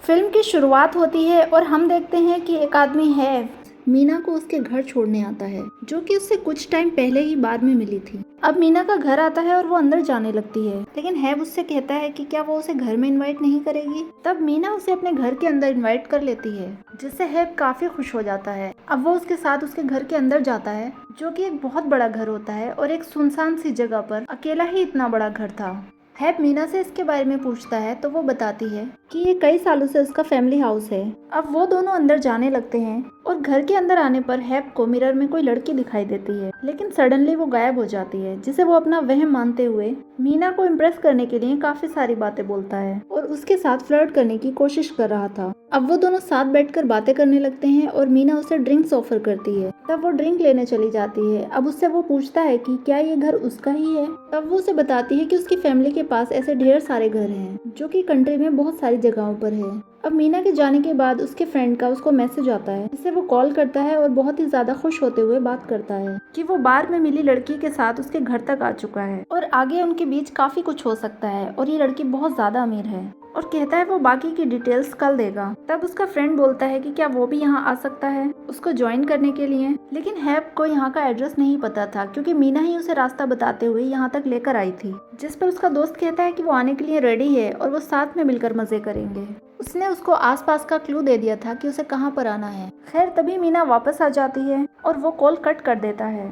Film की शुरुआत होती है और हम देखते हैं कि एक आदमी है मीना को उसके घर छोड़ने आता है, जो कि उससे कुछ टाइम पहले ही बार में मिली थी। अब मीना का घर आता है और वो अंदर जाने लगती है, लेकिन हैव उससे कहता है कि क्या वो उसे घर में इनवाइट नहीं करेगी। तब मीना उसे अपने घर के अंदर इनवाइट कर लेती है, जिससे हैव काफी खुश हो जाता है। अब वो उसके साथ उसके घर के अंदर जाता है, जो कि एक बहुत बड़ा घर होता है और एक सुनसान सी जगह पर अकेला ही इतना बड़ा घर था। हैव मीना से इसके बारे में पूछता है तो वो बताती है कि ये कई सालों से उसका फैमिली हाउस है। अब वो दोनों अंदर जाने लगते हैं और घर के अंदर आने पर हैव को मिरर में कोई लड़की दिखाई देती है, लेकिन सडनली वो गायब हो जाती है, जिसे वो अपना वहम मानते हुए मीना को इम्प्रेस करने के लिए काफी सारी बातें बोलता है और उसके साथ फ्लर्ट करने की कोशिश कर रहा था। अब वो दोनों साथ बैठकर बातें करने लगते हैं और मीना उसे ड्रिंक्स ऑफर करती है। तब वो ड्रिंक लेने चली जाती है। अब उससे वो पूछता है कि क्या ये घर उसका ही है। तब वो उसे बताती है कि उसकी फैमिली के पास ऐसे ढेर सारे घर हैं, जो कि कंट्री में बहुत सारी जगहों पर है। अब मीना के जाने के बाद उसके फ्रेंड का उसको मैसेज आता है, जिसे वो कॉल करता है और बहुत ही ज्यादा खुश होते हुए बात करता है कि वो बार में मिली लड़की के साथ उसके घर तक आ चुका है और आगे उनके बीच काफी कुछ हो सकता है और ये लड़की बहुत ज्यादा अमीर है, और कहता है वो बाकी की डिटेल्स कल देगा। तब उसका फ्रेंड बोलता है कि क्या वो भी यहाँ आ सकता है उसको ज्वाइन करने के लिए, लेकिन हैव को यहाँ का एड्रेस नहीं पता था, क्योंकि मीना ही उसे रास्ता बताते हुए यहाँ तक लेकर आई थी। जिस पर उसका दोस्त कहता है कि वो आने के लिए रेडी है और वो साथ में मिलकर मजे करेंगे। उसने उसको आसपास का क्लू दे दिया था कि उसे कहाँ पर आना है। खैर तभी मीना वापस आ जाती है और वो कॉल कट कर देता है।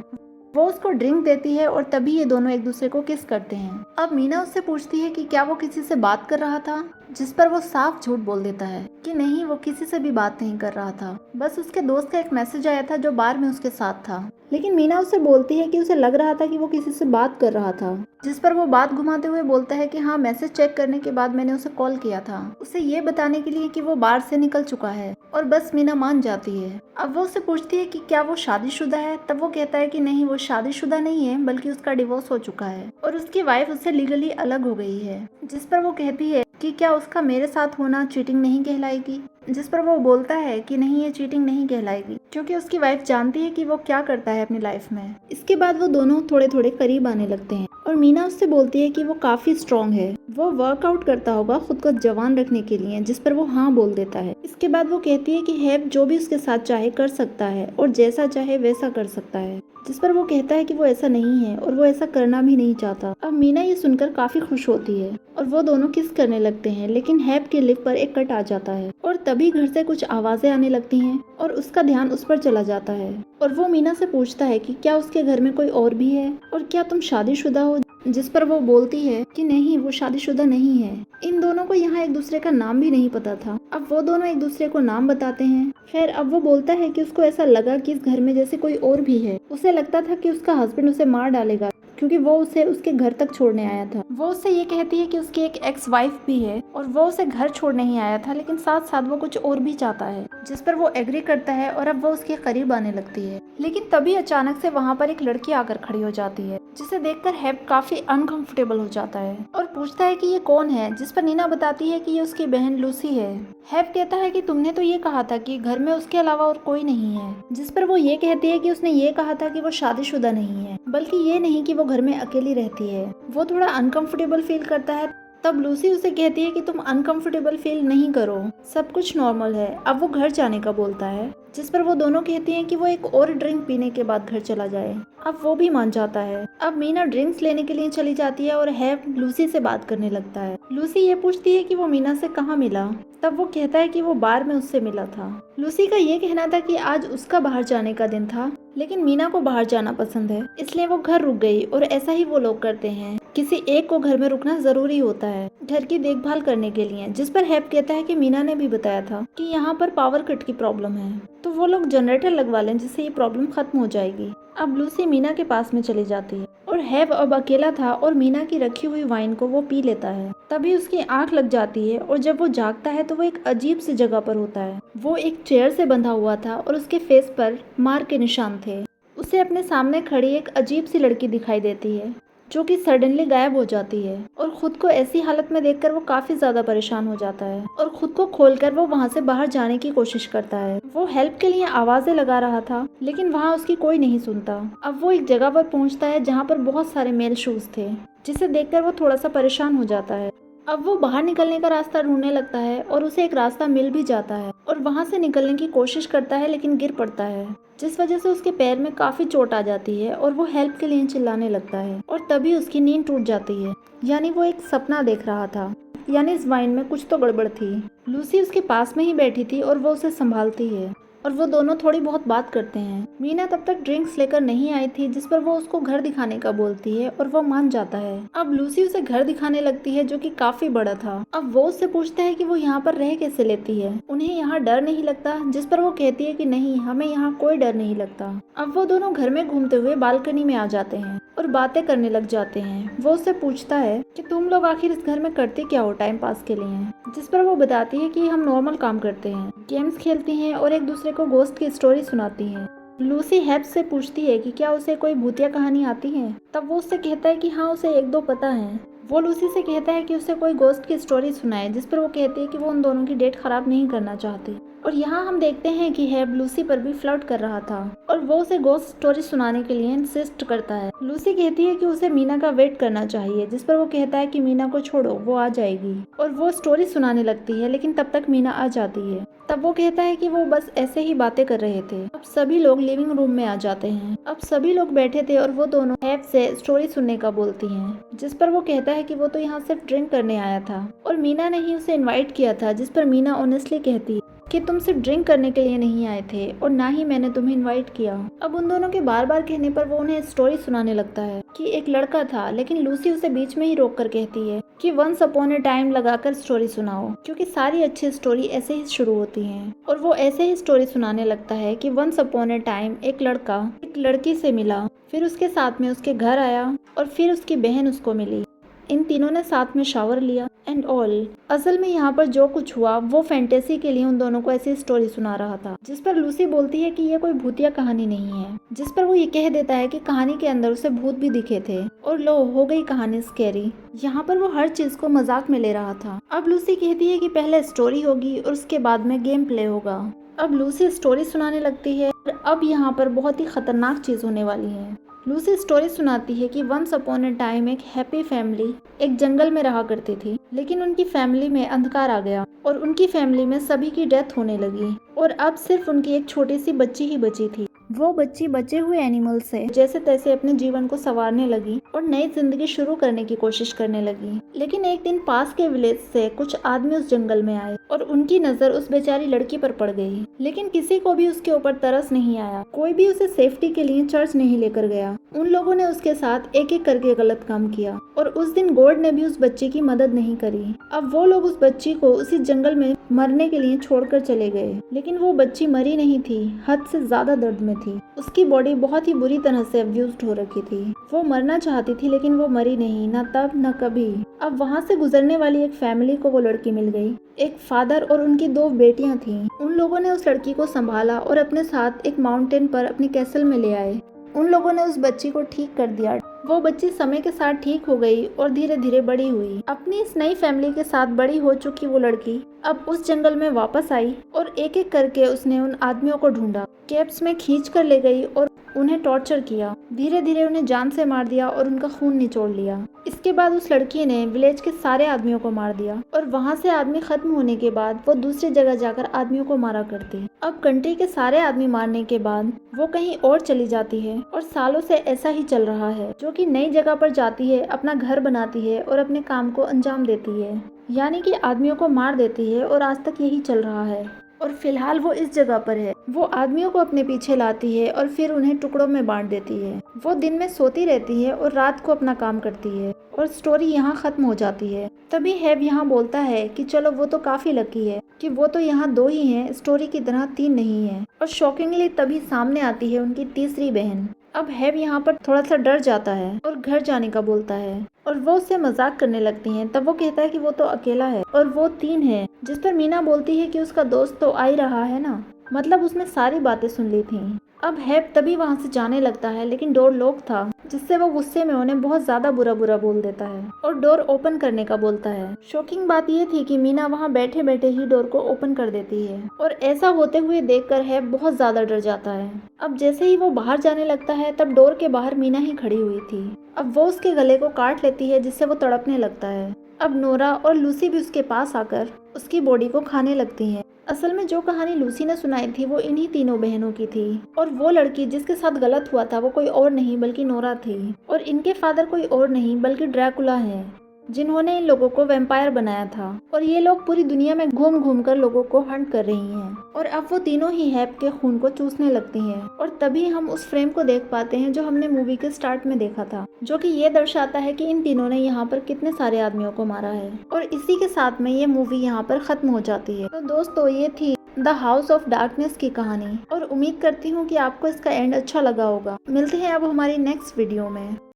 वो उसको ड्रिंक देती है और तभी ये दोनों एक दूसरे को किस करते हैं। अब मीना उससे पूछती है कि क्या वो किसी से बात कर रहा था, जिस पर वो साफ झूठ बोल देता है कि नहीं, वो किसी से भी बात नहीं कर रहा था, बस उसके दोस्त का एक मैसेज आया था जो बार में उसके साथ था। लेकिन मीना उससे बोलती है कि उसे लग रहा था कि वो किसी से बात कर रहा था, जिस पर वो बात घुमाते हुए बोलता है कि हाँ, मैसेज चेक करने के बाद मैंने उसे कॉल किया था, उसे ये बताने के लिए कि वो बार से निकल चुका है, और बस मीना मान जाती है। अब वो उससे पूछती है कि क्या वो शादीशुदा है। तब वो कहता है कि नहीं, वो शादीशुदा नहीं है, बल्कि उसका डिवोर्स हो चुका है और उसकी वाइफ उससे लीगली अलग हो गई है। जिस पर वो कहती है कि क्या उसका मेरे साथ होना चीटिंग नहीं कहलाएगी, जिस पर वो बोलता है कि नहीं, ये चीटिंग नहीं कहलाएगी, क्योंकि उसकी वाइफ जानती है कि वो क्या करता है अपनी लाइफ में। इसके बाद वो दोनों थोड़े थोड़े करीब आने लगते हैं और मीना उससे बोलती है कि वो काफी स्ट्रॉन्ग है, वो वर्कआउट करता होगा खुद को जवान रखने के लिए, जिस पर वो हाँ बोल देता है। इसके बाद वो कहती है कि हैव जो भी उसके साथ चाहे कर सकता है और जैसा चाहे वैसा कर सकता है, जिस पर वो कहता है कि वो ऐसा नहीं है और वो ऐसा करना भी नहीं चाहता। अब मीना ये सुनकर काफी खुश होती है और वो दोनों किस करने लगते हैं, लेकिन हैव के लिप पर एक कट आ जाता है और तभी घर से कुछ आवाजें आने लगती हैं और उसका ध्यान उस पर चला जाता है और वो मीना से पूछता है कि क्या उसके घर में कोई और भी है और क्या तुम शादीशुदा हो, जिस पर वो बोलती है कि नहीं, वो शादीशुदा नहीं है। इन दोनों को यहाँ एक दूसरे का नाम भी नहीं पता था। अब वो दोनों एक दूसरे को नाम बताते हैं। खैर अब वो बोलता है कि उसको ऐसा लगा कि इस घर में जैसे कोई और भी है। उसे लगता था कि उसका हस्बैंड उसे मार डालेगा, क्योंकि वो उसे उसके घर तक छोड़ने आया था। वो उससे ये कहती है कि उसकी एक एक्स वाइफ भी है और वो उसे घर छोड़ने ही आया था, लेकिन साथ साथ वो कुछ और भी चाहता है, जिस पर वो एग्री करता है और अब वो उसके करीब आने लगती है। लेकिन तभी अचानक से वहाँ पर एक लड़की आकर खड़ी हो जाती है, जिसे देखकर हैव काफी अनकंफर्टेबल हो जाता है और पूछता है कि ये कौन है, जिस पर नीना बताती है कि ये उसकी बहन लूसी है। हैव कहता है कि तुमने तो ये कहा था कि घर में उसके अलावा और कोई नहीं है, जिस पर वो ये कहती है कि उसने ये कहा था कि वो शादीशुदा नहीं है, बल्कि ये नहीं कि वो घर में अकेली रहती है। वो थोड़ा अनकंफर्टेबल फील करता है। तब लूसी उसे कहती है कि तुम अनकंफर्टेबल फील नहीं करो, सब कुछ नॉर्मल है। अब वो घर जाने का बोलता है, जिस पर वो दोनों कहती हैं कि वो एक और ड्रिंक पीने के बाद घर चला जाए। अब वो भी मान जाता है। अब मीना ड्रिंक्स लेने के लिए चली जाती है और हैव लूसी से बात करने लगता है। लूसी ये पूछती है कि वो मीना से कहाँ मिला। तब वो कहता है कि वो बार में उससे मिला था। लूसी का ये कहना था कि आज उसका बाहर जाने का दिन था, लेकिन मीना को बाहर जाना पसंद है, इसलिए वो घर रुक गई। और ऐसा ही वो लोग करते हैं, किसी एक को घर में रुकना जरूरी होता है घर की देखभाल करने के लिए। जिस पर हैव कहता है कि मीना ने भी बताया था कि यहाँ पर पावर कट की प्रॉब्लम है, तो वो लोग जनरेटर लगवा लें, जिससे ये प्रॉब्लम खत्म हो जाएगी। अब लूसी मीना के पास में चली जाती है और हैव अब अकेला था और मीना की रखी हुई वाइन को वो पी लेता है। तभी उसकी आंख लग जाती है और जब वो जागता है तो वो एक अजीब सी जगह पर होता है। वो एक चेयर से बंधा हुआ था और उसके फेस पर मार के निशान थे। उसे अपने सामने खड़ी एक अजीब सी लड़की दिखाई देती है, जो कि सडनली गायब हो जाती है और खुद को ऐसी हालत में देखकर वो काफी ज्यादा परेशान हो जाता है और खुद को खोलकर वो वहाँ से बाहर जाने की कोशिश करता है। वो हेल्प के लिए आवाजें लगा रहा था, लेकिन वहाँ उसकी कोई नहीं सुनता। अब वो एक जगह पर पहुँचता है जहाँ पर बहुत सारे मेल शूज थे, जिसे देखकर वो थोड़ा सा परेशान हो जाता है। अब वो बाहर निकलने का रास्ता ढूंढने लगता है और उसे एक रास्ता मिल भी जाता है और वहाँ से निकलने की कोशिश करता है लेकिन गिर पड़ता है, जिस वजह से उसके पैर में काफी चोट आ जाती है और वो हेल्प के लिए चिल्लाने लगता है और तभी उसकी नींद टूट जाती है। यानी वो एक सपना देख रहा था, यानी इस वाइन में कुछ तो गड़बड़ थी। लूसी उसके पास में ही बैठी थी और वो उसे संभालती है और वो दोनों थोड़ी बहुत बात करते हैं। मीना तब तक ड्रिंक्स लेकर नहीं आई थी, जिस पर वो उसको घर दिखाने का बोलती है और वो मान जाता है। अब लूसी उसे घर दिखाने लगती है जो कि काफी बड़ा था। अब वो उससे पूछता है कि वो यहाँ पर रह कैसे लेती है, उन्हें यहाँ डर नहीं लगता, जिस पर वो कहती है कि नहीं, हमें यहाँ कोई डर नहीं लगता। अब वो दोनों घर में घूमते हुए बालकनी में आ जाते हैं और बातें करने लग जाते हैं। वो उससे पूछता है कि तुम लोग आखिर इस घर में करते क्या हो टाइम पास के लिए, जिस पर वो बताती है कि हम नॉर्मल काम करते हैं, गेम्स खेलती हैं और एक दूसरे को गोस्ट की स्टोरी सुनाती हैं। लूसी हेप से पूछती है कि क्या उसे कोई भूतिया कहानी आती है। तब वो उससे कहता है कि हाँ, उसे एक दो पता है। वो लूसी से कहता है कि उसे कोई गोस्ट की स्टोरी सुनाए, जिस पर वो कहती है कि वो उन दोनों की डेट खराब नहीं करना चाहती। और यहाँ हम देखते हैं कि हैब लूसी पर भी फ्लर्ट कर रहा था और वो उसे गोस्ट स्टोरी सुनाने के लिए इंसिस्ट करता है। लूसी कहती है कि उसे मीना का वेट करना चाहिए, जिस पर वो कहता है कि मीना को छोड़ो, वो आ जाएगी। और वो स्टोरी सुनाने लगती है, लेकिन तब तक मीना आ जाती है। तब वो कहता है कि वो बस ऐसे ही बातें कर रहे थे। अब सभी लोग लिविंग रूम में आ जाते हैं। अब सभी लोग बैठे थे और वो दोनों हैब से स्टोरी सुनने का बोलती हैं, जिस पर वो कहता है कि वो तो यहाँ सिर्फ ड्रिंक करने आया था और मीना ने ही उसे इनवाइट किया था। जिस पर मीना ऑनेस्टली कहती है कि तुम सिर्फ ड्रिंक करने के लिए नहीं आए थे और ना ही मैंने तुम्हें इनवाइट किया। अब उन दोनों के बार बार कहने पर वो उन्हें स्टोरी सुनाने लगता है कि एक लड़का था, लेकिन लूसी उसे बीच में ही रोक कर कहती है कि वंस अपॉन ए टाइम लगाकर स्टोरी सुनाओ, क्योंकि सारी अच्छी स्टोरी ऐसे ही शुरू होती हैं। और वो ऐसे ही स्टोरी सुनाने लगता है कि वंस अपॉन ए टाइम एक लड़का एक लड़की से मिला, फिर उसके साथ में उसके घर आया और फिर उसकी बहन उसको मिली। इन तीनों ने साथ में शावर लिया एंड ऑल। असल में यहाँ पर जो कुछ हुआ वो फैंटेसी के लिए उन दोनों को ऐसी स्टोरी सुना रहा था, जिस पर लूसी बोलती है कि ये कोई भूतिया कहानी नहीं है, जिस पर वो ये कह देता है कि कहानी के अंदर उसे भूत भी दिखे थे और लो हो गई कहानी स्कैरी। यहाँ पर वो हर चीज को मजाक में ले रहा था। अब लूसी कहती है कि पहले स्टोरी होगी और उसके बाद में गेम प्ले होगा। अब लूसी स्टोरी सुनाने लगती है और अब यहाँ पर बहुत ही खतरनाक चीज होने वाली है। लूसी स्टोरी सुनाती है कि वंस अपॉन ए टाइम एक हैप्पी फैमिली एक जंगल में रहा करती थी, लेकिन उनकी फैमिली में अंधकार आ गया और उनकी फैमिली में सभी की डेथ होने लगी और अब सिर्फ उनकी एक छोटी सी बच्ची ही बची थी। वो बच्ची बचे हुए एनिमल से जैसे तैसे अपने जीवन को संवारने लगी और नई जिंदगी शुरू करने की कोशिश करने लगी। लेकिन एक दिन पास के विलेज से कुछ आदमी उस जंगल में आए और उनकी नजर उस बेचारी लड़की पर पड़ गई, लेकिन किसी को भी उसके ऊपर तरस नहीं आया। कोई भी उसे सेफ्टी के लिए चर्च नहीं लेकर गया। उन लोगों ने उसके साथ एक एक करके गलत काम किया और उस दिन गॉड ने भी उस बच्ची की मदद नहीं करी। अब वो लोग उस बच्ची को उसी जंगल में मरने के लिए छोड़कर चले गए, लेकिन वो बच्ची मरी नहीं थी, हद से ज्यादा दर्द में थी। उसकी बॉडी बहुत ही बुरी तरह से अब्यूज्ड हो रखी थी। वो मरना चाहती थी लेकिन वो मरी नहीं, न तब न कभी। अब वहाँ से गुजरने वाली एक फैमिली को वो लड़की मिल गई। एक फादर और उनकी 2 बेटियां थीं। उन लोगों ने उस लड़की को संभाला और अपने साथ एक माउंटेन पर अपने कैसल में ले आए। उन लोगों ने उस बच्ची को ठीक कर दिया। वो बच्ची समय के साथ ठीक हो गई और धीरे धीरे बड़ी हुई। अपनी इस नई फैमिली के साथ बड़ी हो चुकी वो लड़की अब उस जंगल में वापस आई और एक एक करके उसने उन आदमियों को ढूंढा, कैप्स में खींच कर ले गई और उन्हें टॉर्चर किया। धीरे धीरे उन्हें जान से मार दिया और उनका खून निचोड़ लिया। इसके बाद उस लड़की ने विलेज के सारे आदमियों को मार दिया और वहाँ से आदमी खत्म होने के बाद वो दूसरी जगह जाकर आदमियों को मारा करती। अब कंट्री के सारे आदमी मारने के बाद वो कहीं और चली जाती है और सालों से ऐसा ही चल रहा है, जो कि नई जगह पर जाती है, अपना घर बनाती है और अपने काम को अंजाम देती है, यानी कि आदमियों को मार देती है और आज तक यही चल रहा है। और फिलहाल वो इस जगह पर है। वो आदमियों को अपने पीछे लाती है और फिर उन्हें टुकड़ों में बांट देती है। वो दिन में सोती रहती है और रात को अपना काम करती है और स्टोरी यहाँ खत्म हो जाती है। तभी हैव यहाँ बोलता है कि चलो वो तो काफी लकी है कि वो तो यहाँ 2 ही हैं, स्टोरी की तरह 3 नहीं है। और शॉकिंगली तभी सामने आती है उनकी तीसरी बहन। अब हैव यहाँ पर थोड़ा सा डर जाता है और घर जाने का बोलता है और वो उससे मजाक करने लगती हैं। तब वो कहता है कि वो तो अकेला है और वो 3 है, जिस पर मीना बोलती है कि उसका दोस्त तो आ ही रहा है ना, मतलब उसने सारी बातें सुन ली थी। अब हैव तभी वहाँ से जाने लगता है, लेकिन डोर लॉक था, जिससे वो गुस्से में उन्हें बहुत ज्यादा बुरा बुरा बोल देता है और डोर ओपन करने का बोलता है। शॉकिंग बात ये थी कि मीना वहाँ बैठे बैठे ही डोर को ओपन कर देती है और ऐसा होते हुए देखकर हैव बहुत ज्यादा डर जाता है। अब जैसे ही वो बाहर जाने लगता है तब डोर के बाहर मीना ही खड़ी हुई थी। अब वो उसके गले को काट लेती है, जिससे वो तड़पने लगता है। अब नोरा और लूसी भी उसके पास आकर उसकी बॉडी को खाने लगती हैं। असल में जो कहानी लूसी ने सुनाई थी वो इन्हीं तीनों बहनों की थी और वो लड़की जिसके साथ गलत हुआ था वो कोई और नहीं बल्कि नोरा थी और इनके फादर कोई और नहीं बल्कि ड्रैकुला हैं, जिन्होंने इन लोगों को वैम्पायर बनाया था और ये लोग पूरी दुनिया में घूम घूम कर लोगों को हंट कर रही हैं और अब वो तीनों ही हैप के खून को चूसने लगती हैं और तभी हम उस फ्रेम को देख पाते हैं जो हमने मूवी के स्टार्ट में देखा था, जो कि ये दर्शाता है कि इन तीनों ने यहाँ पर कितने सारे आदमियों को मारा है और इसी के साथ में ये मूवी यहाँ पर खत्म हो जाती है। तो दोस्तों ये थी द हाउस ऑफ डार्कनेस की कहानी और उम्मीद करती हूँ कि आपको इसका एंड अच्छा लगा होगा। मिलते हैं अब हमारी नेक्स्ट वीडियो में।